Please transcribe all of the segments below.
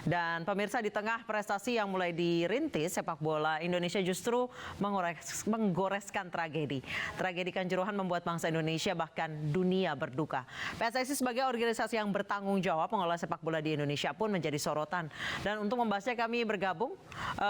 Dan pemirsa, di tengah prestasi yang mulai dirintis, sepak bola Indonesia justru menggoreskan tragedi. Tragedi Kanjuruhan membuat bangsa Indonesia bahkan dunia berduka. PSSI sebagai organisasi yang bertanggung jawab mengelola sepak bola di Indonesia pun menjadi sorotan. Dan untuk membahasnya kami bergabung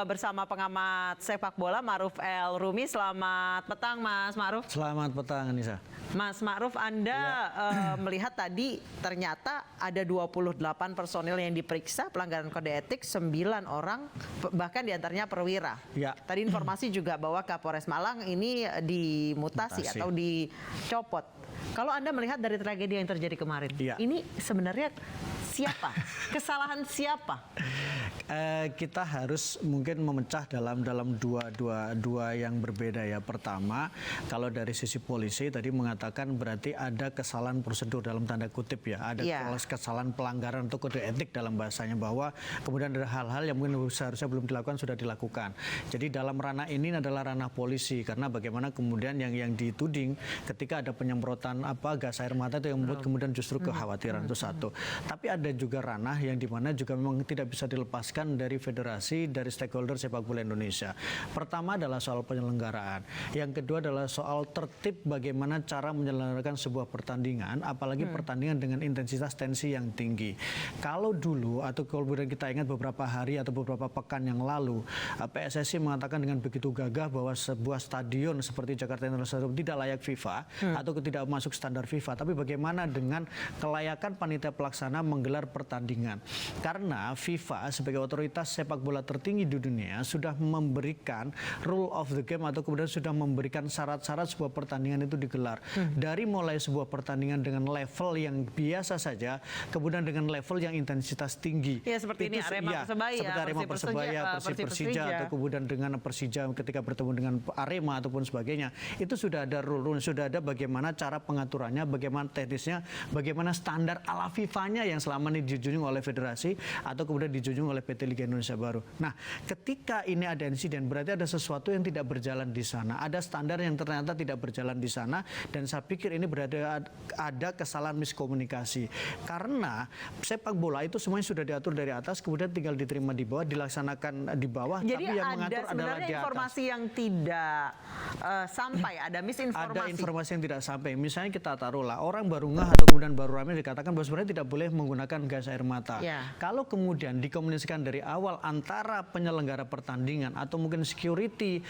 bersama pengamat sepak bola Ma'ruf El Rumi. Selamat petang Mas Ma'ruf. Selamat petang Anissa. Mas Ma'ruf, Anda melihat tadi ternyata ada 28 personil yang diperiksa pelanggaran kode etik, 9 orang bahkan diantaranya perwira. Ya. Tadi informasi juga bahwa Kapolres Malang ini dimutasi atau dicopot. Kalau Anda melihat dari tragedi yang terjadi kemarin, ini sebenarnya siapa? Kesalahan siapa? Kita harus mungkin memecah dalam dua yang berbeda ya. Pertama, kalau dari sisi polisi tadi mengatakan berarti ada kesalahan prosedur dalam tanda kutip ya, ada kesalahan pelanggaran atau kode etik dalam bahasanya, bahwa kemudian ada hal-hal yang mungkin seharusnya belum dilakukan sudah dilakukan. Jadi dalam ranah ini adalah ranah polisi, karena bagaimana kemudian yang dituding ketika ada penyemprotan gas air mata itu yang membuat kemudian justru kekhawatiran, itu satu. Tapi ada juga ranah yang dimana juga memang tidak bisa dilepaskan dari federasi, dari stakeholder sepak bola Indonesia. Pertama adalah soal penyelenggaraan. Yang kedua adalah soal tertib bagaimana cara menyelenggarakan sebuah pertandingan, apalagi pertandingan dengan intensitas tensi yang tinggi. Kalau dulu atau kemudian kita ingat beberapa hari atau beberapa pekan yang lalu, PSSI mengatakan dengan begitu gagah bahwa sebuah stadion seperti Jakarta International Stadium tidak layak FIFA atau tidak masuk standar FIFA. Tapi bagaimana dengan kelayakan panitia pelaksana menggelar pertandingan? Karena FIFA sebagai otoritas sepak bola tertinggi di dunia sudah memberikan rule of the game atau kemudian sudah memberikan syarat-syarat sebuah pertandingan itu digelar. Dari mulai sebuah pertandingan dengan level yang biasa saja, kemudian dengan level yang intensitas tinggi. Ya, seperti ini Arema Persebaya, seperti Arema Persebaya, Persija, atau kemudian dengan Persija ketika bertemu dengan Arema ataupun sebagainya. Itu sudah ada rule, sudah ada bagaimana cara pengaturannya, bagaimana teknisnya, bagaimana standar ala FIFA-nya yang selama ini dijunjung oleh federasi atau kemudian dijunjung oleh PT Liga Indonesia Baru. Nah, ketika ini ada insiden, berarti ada sesuatu yang tidak berjalan di sana. Ada standar yang ternyata tidak berjalan di sana, dan saya pikir ini berarti ada kesalahan miskomunikasi. Karena sepak bola itu semuanya sudah diatur dari atas, kemudian tinggal diterima di bawah, dilaksanakan di bawah. Jadi tapi yang mengatur adalah di atas. Informasi yang tidak sampai, ada misinformasi. Ada informasi yang tidak sampai. Misalnya kita taruhlah orang baru ngeh atau kemudian baru ramai dikatakan bahwa sebenarnya tidak boleh menggunakan gas air mata. Kalau kemudian dikomunikasikan dari awal antara penyelenggara pertandingan atau mungkin security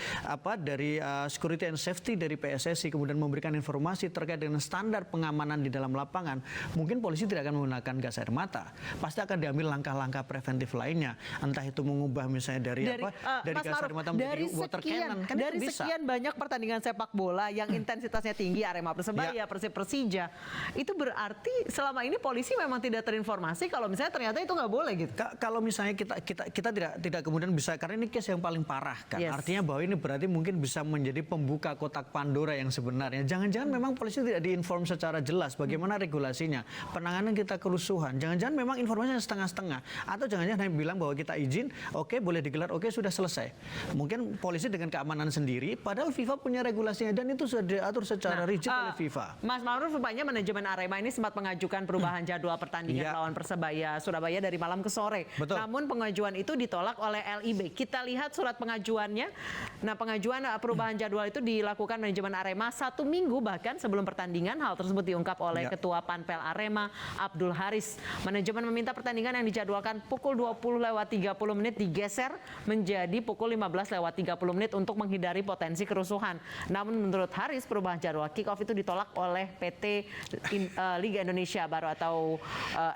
dari security and safety dari PSSI kemudian memberikan informasi terkait dengan standar pengamanan di dalam lapangan, mungkin polisi tidak akan menggunakan gas air mata. Pasti akan diambil langkah-langkah preventif lainnya. Entah itu mengubah misalnya dari gas air mata menjadi water cannon. Kan dari sekian banyak pertandingan sepak bola yang intensitasnya tinggi, Arema Persebaya, Persija, itu berarti selama ini polisi memang tidak terinformasi kalau misalnya ternyata itu nggak boleh gitu. Kalau misalnya kita tidak kemudian bisa, karena ini case yang paling parah kan. Artinya bahwa ini berarti mungkin bisa menjadi pembuka kotak Pandora yang sebenarnya. Jangan-jangan memang polisi tidak diinform secara jelas bagaimana regulasinya, penanganan kita kerusuhan. Jangan-jangan memang informasinya setengah-setengah, atau jangan-jangan hanya bilang bahwa kita izin, oke, boleh digelar, oke, sudah selesai. Mungkin polisi dengan keamanan sendiri, padahal FIFA punya regulasinya dan itu sudah diatur secara rigid oleh FIFA. Mas Ma'ruf, rupanya manajemen Arema ini sempat mengajukan perubahan jadwal pertandingan lawan Persebaya Surabaya dari malam ke sore. Betul. Namun pengajuan itu ditolak oleh LIB. Kita lihat surat pengajuannya. Nah, pengajuan perubahan jadwal itu dilakukan manajemen Arema 1 minggu bahkan sebelum pertandingan. Hal tersebut diungkap oleh Ketua Panpel Arema, Abdul Haris. Manajemen meminta pertandingan yang dijadwalkan pukul 20.30 digeser menjadi pukul 15.30 untuk menghindari potensi kerusuhan. Namun menurut Haris, perubahan jadwal kick-off itu ditolak oleh PT Liga Indonesia Baru atau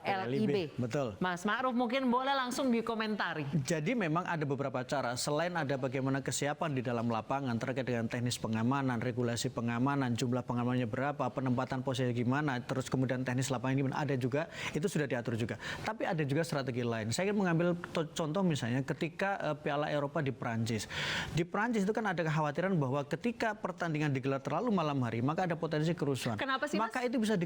LIB. Betul. Mas Ma'ruf, mungkin boleh langsung dikomentari. Jadi memang ada beberapa cara, selain ada bagaimana kesiapan di dalam lapangan terkait dengan teknis pengamanan, regulasi pengamanan, jumlah pengamanannya berapa, penempatan posisi gimana, terus kemudian teknis lapangan gimana, ada juga, itu sudah diatur juga. Tapi ada juga strategi lain. Saya ingin mengambil contoh misalnya ketika Piala Eropa di Prancis. Di Prancis itu kan ada kekhawatiran bahwa ketika pertandingan digelar terlalu malam hari, maka ada potensi kerusuhan. Kenapa sih, maka itu bisa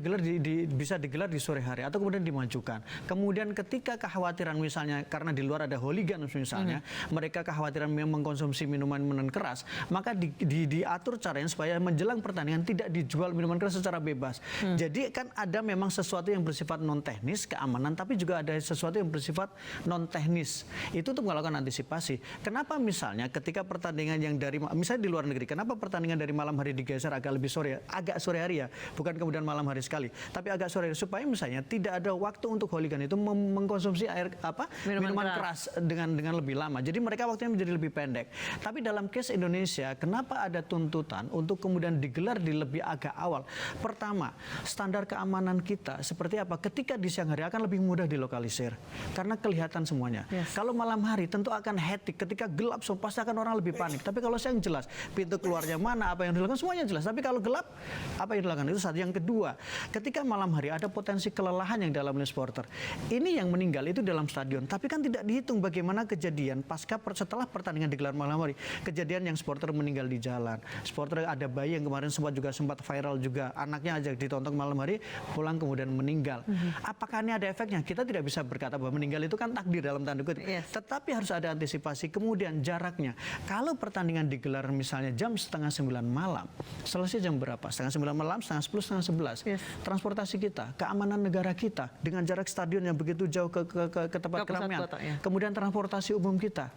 digelar di sore hari atau kemudian dimajukan. Kemudian ketika kekhawatiran misalnya karena karena di luar ada hooligan misalnya, mereka kekhawatiran mengkonsumsi minuman keras, maka diatur caranya supaya menjelang pertandingan tidak dijual minuman keras secara bebas. Jadi kan ada memang sesuatu yang bersifat non teknis keamanan, tapi juga ada sesuatu yang bersifat non teknis. Itu untuk melakukan antisipasi. Kenapa misalnya ketika pertandingan yang dari misalnya di luar negeri, kenapa pertandingan dari malam hari digeser agak lebih sore, agak sore hari ya, bukan kemudian malam hari sekali, tapi agak sore hari, supaya misalnya tidak ada waktu untuk hooligan itu mengkonsumsi minuman keras dengan lebih lama. Jadi mereka waktunya menjadi lebih pendek. Tapi dalam case Indonesia, kenapa ada tuntutan untuk kemudian digelar di lebih agak awal? Pertama, standar keamanan kita seperti apa? Ketika di siang hari akan lebih mudah dilokalisir karena kelihatan semuanya. Kalau malam hari tentu akan hektik. Ketika gelap pasti akan orang lebih panik. Tapi kalau siang jelas, pintu keluarnya mana, apa yang dilakukan semuanya jelas. Tapi kalau gelap, apa yang dilakukan? Itu satu. Yang kedua, ketika malam hari ada potensi kelelahan yang dialami supporter. Ini yang meninggal itu dalam stadion. Tapi kan tidak dihitung bagaimana kejadian setelah pertandingan digelar malam hari. Kejadian yang supporter meninggal di jalan. Supporter ada bayi yang kemarin sempat viral juga. Anaknya aja ditonton malam hari, pulang kemudian meninggal. Apakah ini ada efeknya? Kita tidak bisa berkata bahwa meninggal itu kan takdir dalam tanda kutip. Tetapi harus ada antisipasi. Kemudian jaraknya. Kalau pertandingan digelar misalnya jam 8:30 malam, selesai jam berapa? 8:30 malam, 9:30, 11:30. Transportasi kita, keamanan negara kita dengan jarak stadion yang begitu jauh ke tempat keramaian. Kemudian transportasi umum kita.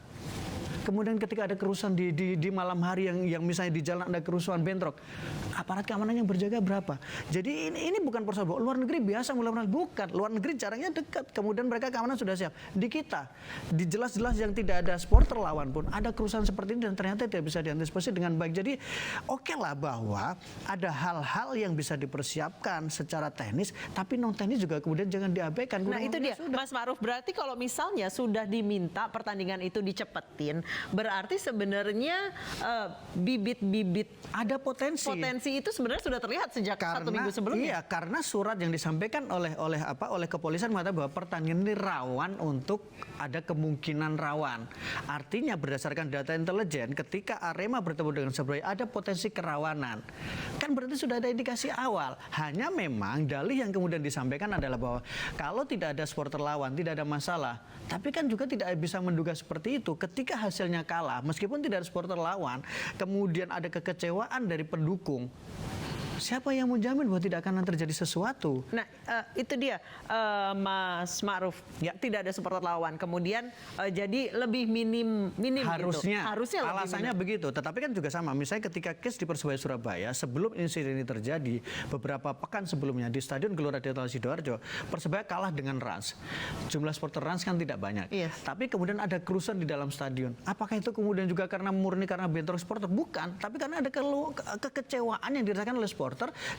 Kemudian ketika ada kerusuhan di malam hari yang misalnya di jalan ada kerusuhan bentrok, aparat keamanan yang berjaga berapa? Jadi ini bukan persoalan luar negeri biasa bukan. Luar negeri caranya dekat. Kemudian mereka keamanan sudah siap. Di kita, di jelas-jelas yang tidak ada supporter lawan pun ada kerusuhan seperti ini dan ternyata tidak bisa diantisipasi dengan baik. Jadi oke lah bahwa ada hal-hal yang bisa dipersiapkan secara teknis, tapi non teknis juga kemudian jangan diabaikan. Nah itu dia, Mas Ma'ruf, berarti kalau misalnya sudah diminta pertandingan itu dicepetin, berarti sebenarnya bibit-bibit ada potensi itu sebenarnya sudah terlihat sejak 1 minggu sebelumnya. Iya, karena surat yang disampaikan oleh kepolisian mengatakan bahwa pertandingan ini rawan untuk ada kemungkinan rawan. Artinya berdasarkan data intelijen, ketika Arema bertemu dengan Surabaya ada potensi kerawanan. Kan berarti sudah ada indikasi awal. Hanya memang dalih yang kemudian disampaikan adalah bahwa kalau tidak ada supporter lawan tidak ada masalah. Tapi kan juga tidak bisa menduga seperti itu. Ketika hasilnya kalah, meskipun tidak ada supporter lawan, kemudian ada kekecewaan dari pendukung. Siapa yang menjamin bahwa tidak akan terjadi sesuatu? Nah, itu dia, Mas Ma'ruf. Ya, tidak ada supporter lawan. Kemudian jadi lebih minim harusnya. Gitu. Harusnya alasannya begitu. Tetapi kan juga sama. Misalnya ketika case di Persebaya Surabaya, sebelum insiden ini terjadi, beberapa pekan sebelumnya di Stadion Gelora Delta Sidoarjo, Persebaya kalah dengan Rans. Jumlah supporter Rans kan tidak banyak. Tapi kemudian ada kerusuhan di dalam stadion. Apakah itu kemudian juga karena murni karena bentrok supporter? Bukan. Tapi karena ada kekecewaan yang dirasakan oleh supporter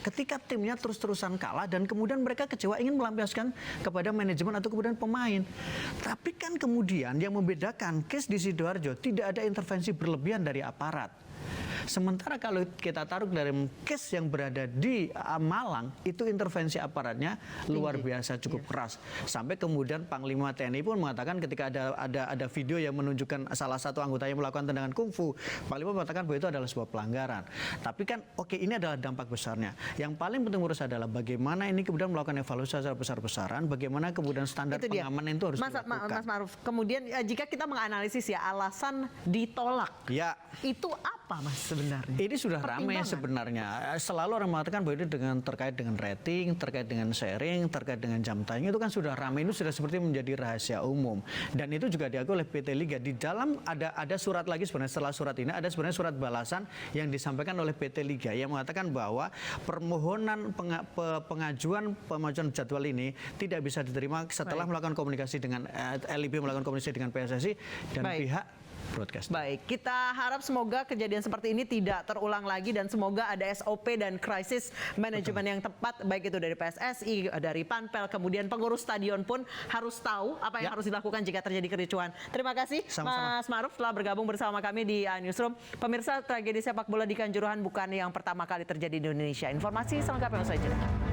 ketika timnya terus-terusan kalah dan kemudian mereka kecewa ingin melampiaskan kepada manajemen atau kemudian pemain. Tapi kan kemudian yang membedakan case di Sidoarjo tidak ada intervensi berlebihan dari aparat. Sementara kalau kita taruh dari case yang berada di Malang, itu intervensi aparatnya luar biasa cukup keras. Sampai kemudian Panglima TNI pun mengatakan ketika ada video yang menunjukkan salah satu anggotanya melakukan tendangan kungfu, Panglima mengatakan bahwa itu adalah sebuah pelanggaran. Tapi kan ini adalah dampak besarnya. Yang paling penting menurut saya adalah bagaimana ini kemudian melakukan evaluasi secara besar-besaran, bagaimana kemudian standar pengamanan itu harus dilakukan. Mas Ma'ruf, kemudian jika kita menganalisis ya alasan ditolak, itu apa Mas sebenarnya? Ini sudah ramai sebenarnya. Selalu orang mengatakan bahwa ini terkait dengan rating, terkait dengan sharing, terkait dengan jam tayang, itu kan sudah ramai, itu sudah seperti menjadi rahasia umum. Dan itu juga diakui oleh PT Liga. Di dalam ada surat lagi sebenarnya, setelah surat ini ada sebenarnya surat balasan yang disampaikan oleh PT Liga yang mengatakan bahwa permohonan pengajuan jadwal ini tidak bisa diterima setelah melakukan komunikasi dengan LIB, melakukan komunikasi dengan PSSI dan pihak broadcast. Baik, kita harap semoga kejadian seperti ini tidak terulang lagi dan semoga ada SOP dan crisis management yang tepat, baik itu dari PSSI, dari Panpel, kemudian pengurus stadion pun harus tahu apa yang harus dilakukan jika terjadi kericuhan. Terima kasih Mas Ma'ruf telah bergabung bersama kami di Newsroom. Pemirsa, tragedi sepak bola di Kanjuruhan bukan yang pertama kali terjadi di Indonesia. Informasi selengkapnya usai jeda.